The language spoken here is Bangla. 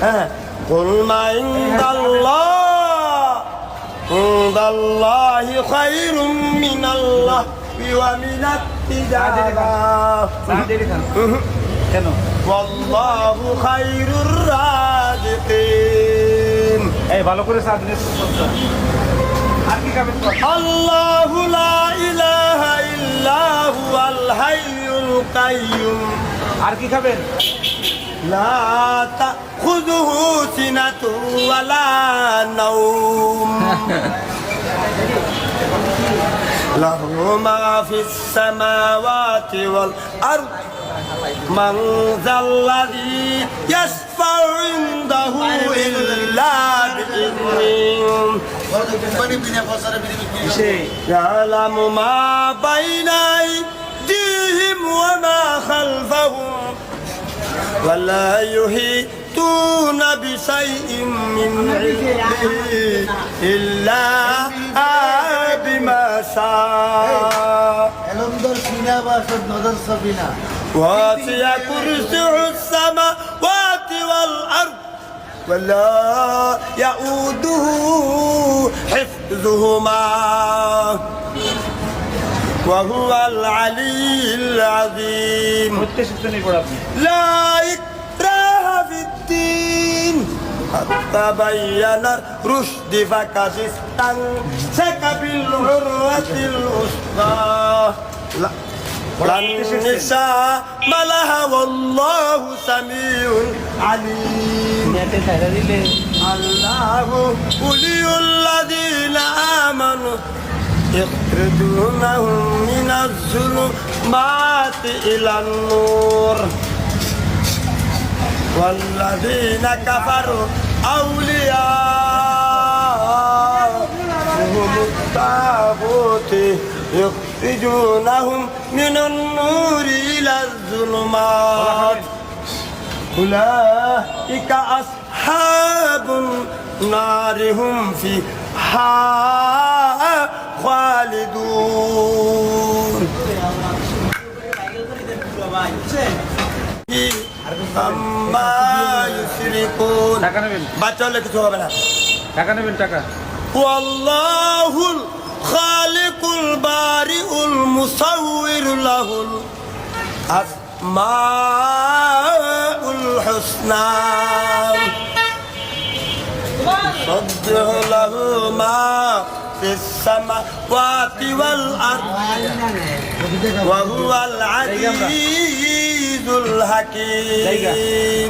হ্যাঁ কুল মা ইনদাল্লাহি খায়রুম মিনাল্লাহি ওয়া মিনাত তিজারা কেন ওয়াল্লাহু খায়রুর রাযিকিন। এই ভালো করে চা দিলে আর কি খাবেন? আল্লাহু লা ইলাহা ইল্লা হুয়াল হাইয়ুল কাইয়্যুম। আর কি খাবেন? লা তাখুযুহু সিনাতুন ওয়ালা নাওম লাহু মা ফিস সামাওয়াতি ওয়াল আরদ মান যাল্লাযী ইয়াশফাউ ইনদাহু ইল্লা বিইذনিহি ইয়ালামু মা বাইনা আইদিহিম ওয়া মা খালফাহুম ولا يحيطون بشيء من علمه إلا بما شاء وسع كرسيه السماوات والأرض ولا يؤوده حفظهما وهو العلي العظيم. لا إكراه في الدين قد تبين الرشد فقد استمسك بالعروة الوثقى لن نساء لها والله سميع عليم. الله ولي الذين آمنوا يخرجونهم من الظلمات إلى النور والذين كفروا أولياءهم الطاغوت يخرجونهم من النور إلى الظلمات أولئك أصحاب النار هم فيها খালিদুন। আম্মা ইউশরিকুন। বাচ্চা হলে কিছু হবে না। টাকা নেবেন টাকা। ওয়াল্লাহুল খালিকুল বারিউল মুসাউবিরু লাহুল আসমাউল হুসনা يسبح له ما في السماوات والأرض وهو العزيز الحكيم.